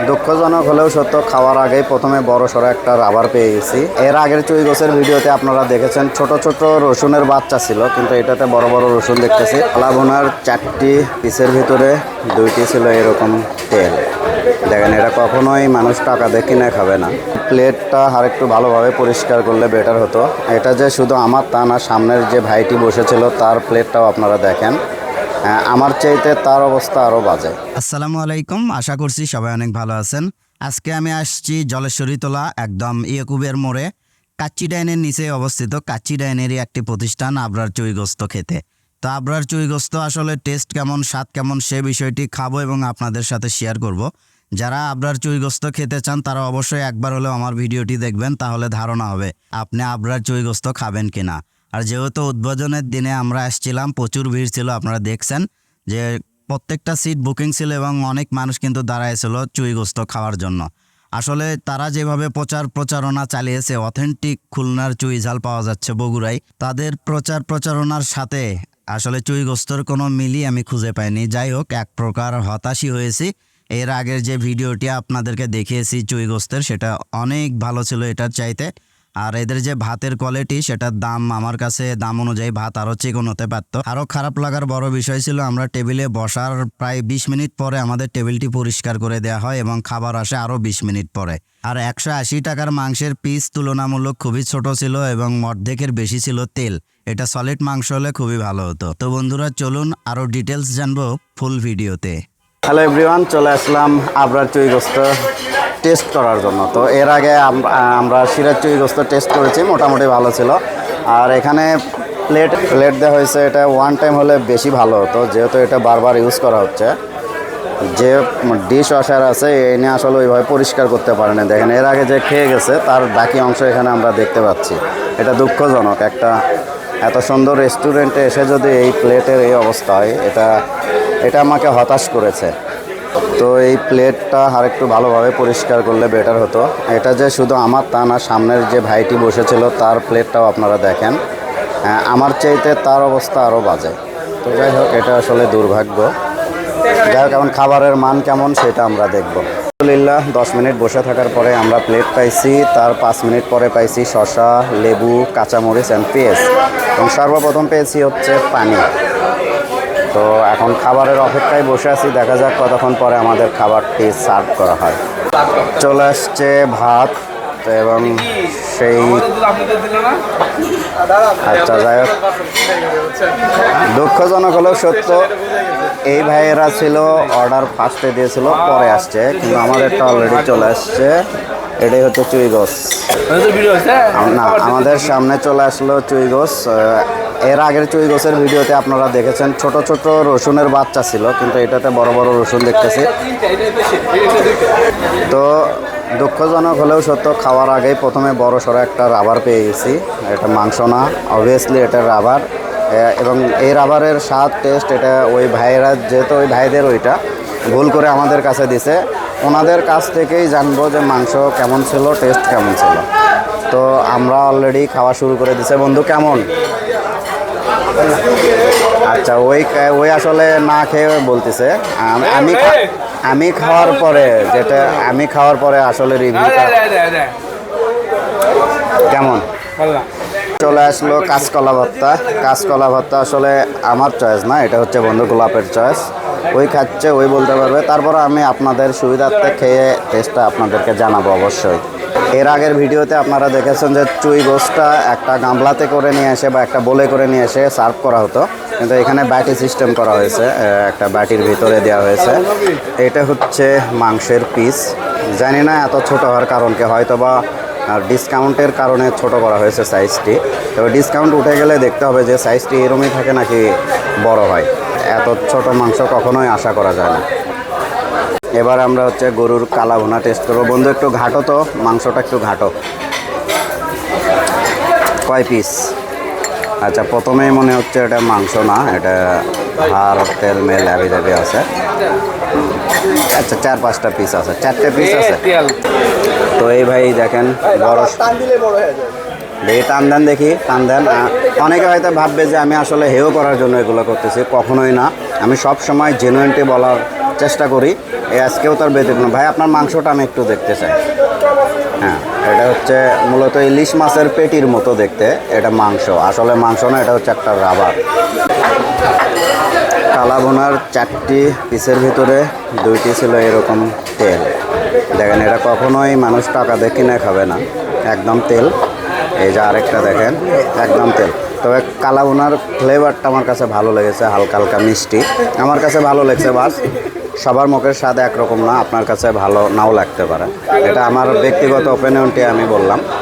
দুঃখজনক হলেও সত্য, খাওয়ার আগেই প্রথমে বড় সড়ো একটা রাবার পেয়ে গেছি। এর আগের চুই গোছের ভিডিওতে আপনারা দেখেছেন ছোট ছোট রসুনের বাচ্চা ছিল, কিন্তু এটাতে বড় বড় রসুন দেখতেছি। লাগুনার 4টি পিসের ভিতরে 2টি ছিল এরকম তেল। দেখেন, এটা কখনোই মানুষ টাকা দিয়ে কিনে খাবে না। প্লেটটা আর একটু ভালোভাবে পরিষ্কার করলে বেটার হতো। এটা যে শুধু আমার তা না, সামনের যে ভাইটি বসেছিল তার প্লেটটাও আপনারা দেখেন, আমার চাইতে তার অবস্থা আরও বাজে। আসসালামু আলাইকুম, আশা করছি সবাই অনেক ভালো আছেন। আজকে আমি আসছি জলেশ্বরীতলা, একদম ইয়াকুবের মোড়ে কাচ্চি ডাইনের নিচে অবস্থিত কাচ্চি ডাইনেরই একটি প্রতিষ্ঠান আবরার চুই গোস্ত খেতে। তো আবরার চুই গোস্ত আসলে টেস্ট কেমন, স্বাদ কেমন, সে বিষয়টি খাবো এবং আপনাদের সাথে শেয়ার করব। যারা আবরার চুই গোস্ত খেতে চান তারা অবশ্যই একবার হলেও আমার ভিডিওটি দেখবেন, তাহলে ধারণা হবে আপনি আবরার চুই গোস্ত খাবেন কিনা। আর যেহেতু উদ্বোধনের দিনে আমরা আসছিলাম, প্রচুর ভিড় ছিল, আপনারা দেখছেন যে প্রত্যেকটা সিট বুকিং ছিল এবং অনেক মানুষ কিন্তু দাঁড়াইছিল চুই গোস্ত খাওয়ার জন্য। আসলে তারা যেভাবে প্রচারণা চালিয়েছে, অথেন্টিক খুলনার চুই ঝাল পাওয়া যাচ্ছে বগুড়ায়, তাদের প্রচারণার সাথে আসলে চুই গোস্তর কোনো মিলই আমি খুঁজে পাইনি। যাই হোক, এক প্রকার হতাশই হয়েছি। এর আগের যে ভিডিওটি আপনাদেরকে দেখিয়েছি চুই গোস্তের, সেটা অনেক ভালো ছিল এটার চাইতে। আর এদের যে ভাতের কোয়ালিটি, সেটার দাম আমার কাছে দাম অনুযায়ী ভাত আরও চিকন হতে পারত। আরও খারাপ লাগার বড় বিষয় ছিল, আমরা টেবিলে বসার প্রায় 20 মিনিট পরে আমাদের টেবিলটি পরিষ্কার করে দেওয়া হয় এবং খাবার আসে আরও 20 মিনিট পরে। আর 180 টাকার মাংসের পিস তুলনামূলক খুবই ছোট ছিল এবং অর্ধেকের বেশি ছিল তেল। এটা সলিড মাংস হলে খুবই ভালো হতো। তো বন্ধুরা, চলুন আরও ডিটেলস জানবো ফুল ভিডিওতে। হ্যালো এভরিওয়ান, চলে আসলাম আবরার চুই গোস্ত টেস্ট করার জন্য। তো এর আগে আমরা সিরাজ চুই গোস্ত টেস্ট করেছি, মোটামুটি ভালো ছিল। আর এখানে প্লেট দেওয়া হয়েছে, এটা ওয়ান টাইম হলে বেশি ভালো হতো, যেহেতু এটা বারবার ইউজ করা হচ্ছে। যে ডিশ ওয়াশার আছে এনে আসলে ওইভাবে পরিষ্কার করতে পারে না। দেখেন, এর আগে যে খেয়ে গেছে তার বাকি অংশ এখানে আমরা দেখতে পাচ্ছি। এটা দুঃখজনক। এত সুন্দর রেস্টুরেন্টে এসে যদি এই প্লেটের এই অবস্থা হয়, এটা আমাকে হতাশ করেছে। তো এই প্লেটটা আর একটু ভালোভাবে পরিষ্কার করলে বেটার হতো। এটা যে শুধু আমার তা না, সামনের যে ভাইটি বসেছিল তার প্লেটটাও আপনারা দেখেন, আমার চাইতে তার অবস্থা আরও বাজে। তো যাই হোক, এটা আসলে দুর্ভাগ্য। যাই হোক, এখন খাবারের মান কেমন সেটা আমরা দেখব। আলহামদুলিল্লাহ, 10 মিনিট বসে থাকার পরে আমরা প্লেট পাইছি। তার 5 মিনিট পরে পাইছি শসা, লেবু, কাঁচামরিচ অ্যান্ড পেঁয়াজ, এবং সর্বপ্রথম পেয়েছি হচ্ছে পানি। তো এখন খাবারের অপেক্ষায় বসে আছি, দেখা যাক কতক্ষণ পরে আমাদের খাবারটি সার্ভ করা হয়। চলে আসছে ভাত এবং সেই আচ্ছা, যাই হোক, দুঃখজনক হলেও সত্য, এই ভাইয়েরা ছিল অর্ডার ফার্স্টে দিয়েছিল, পরে আসছে, কিন্তু আমাদেরটা অলরেডি চলে আসছে। এটাই হচ্ছে চুই গোস। না, আমাদের সামনে চলে আসলো চুই গোস। এর আগের চুই গোছের ভিডিওতে আপনারা দেখেছেন ছোট ছোট রসুনের বাচ্চা ছিল, কিন্তু এটাতে বড় বড় রসুন দেখতেছি। তো দুঃখজনক হলেও সত্য, খাওয়ার আগেই প্রথমে বড় সড়ো একটা রাবার পেয়ে গেছি। এটা মাংস না, অবভিয়াসলি এটা রাবার। এবং এই রাবারের স্বাদ, টেস্ট, এটা ওই ভাইয়েরা, যেহেতু ওই ভাইদের ওইটা ভুল করে আমাদের কাছে দিছে, ওনাদের কাছ থেকেই জানবো যে মাংস কেমন ছিল, টেস্ট কেমন ছিল। তো আমরা অলরেডি খাওয়া শুরু করে দিছে। বন্ধু, কেমন? আচ্ছা, ওই আসলে না খেয়ে বলতেছে। আমি খাওয়ার পরে আসলে রিভিউটা কেমন। চলে আসলো কাঁচকলা ভর্তা। কাঁচকলা ভর্তা আসলে আমার চয়েস না, এটা হচ্ছে বন্ধু গোলাপের চয়েস। ওই খাচ্ছে, ওই বলতে পারবে। তারপর আমি আপনাদের সুবিধার্থে খেয়ে টেস্টটা আপনাদেরকে জানাবো অবশ্যই। এর আগের ভিডিওতে আপনারা দেখেছেন যে চুই গোসটা একটা গামলাতে করে নিয়ে এসে বা একটা বোলে করে নিয়ে এসে সার্ভ করা হতো, কিন্তু এখানে ব্যাটি সিস্টেম করা হয়েছে, একটা ব্যাটির ভিতরে দেওয়া হয়েছে। এটা হচ্ছে মাংসের পিস। জানি না এত ছোট হওয়ার কারণকে, হয়তো বা ডিসকাউন্টের কারণে ছোট করা হয়েছে সাইজটি। তবে ডিসকাউন্ট উঠে গেলে দেখতে হবে যে সাইজটি এরমই থাকে নাকি বড় হয়। এত ছোট মাংস কখনোই আশা করা যায় না। এবার আমরা হচ্ছে গরুর কালা ভুনা টেস্ট করবো। বন্ধু, একটু ঘাটো তো, মাংসটা একটু ঘাটো। কয় পিস? আচ্ছা, প্রথমেই মনে হচ্ছে এটা মাংস না, এটা হাড়, তেল মেল হ্যাবি জাবি আছে। আচ্ছা, 4-5টা পিস আছে, 4টে পিস আছে। তো এই ভাই দেখেন, বড় দেখি টান দেন, দেখি টান দেন। অনেকে হয়তো ভাববে যে আমি আসলে হেও করার জন্য এগুলো করতেছি, কখনোই না। আমি সব সময় জেনুইনটি বলার চেষ্টা করি, আজকেও তার ব্যতিক্রম। ভাই আপনার মাংসটা আমি একটু দেখতে চাই। হ্যাঁ, এটা হচ্ছে মূলত ইলিশ মাছের পেটির মতো দেখতে, এটা মাংস, আসলে মাংস না, এটা হচ্ছে একটা রাবার। কালা ভুনার 4টি পিসের ভিতরে 2টি ছিল এরকম তেল। দেখেন, এটা কখনোই মানুষ টাকা দিয়ে কিনে খাবে না, একদম তেল। এই যে আরেকটা দেখেন, একদম তেল। তবে কালা ভুনার ফ্লেভারটা আমার কাছে ভালো লেগেছে, হালকা হালকা মিষ্টি, আমার কাছে ভালো লেগেছে। বাস সবার মুখের স্বাদ একরকম না, আপনার কাছে ভালো নাও লাগতে পারে, এটা আমার ব্যক্তিগত ওপিনিয়নটি আমি বললাম।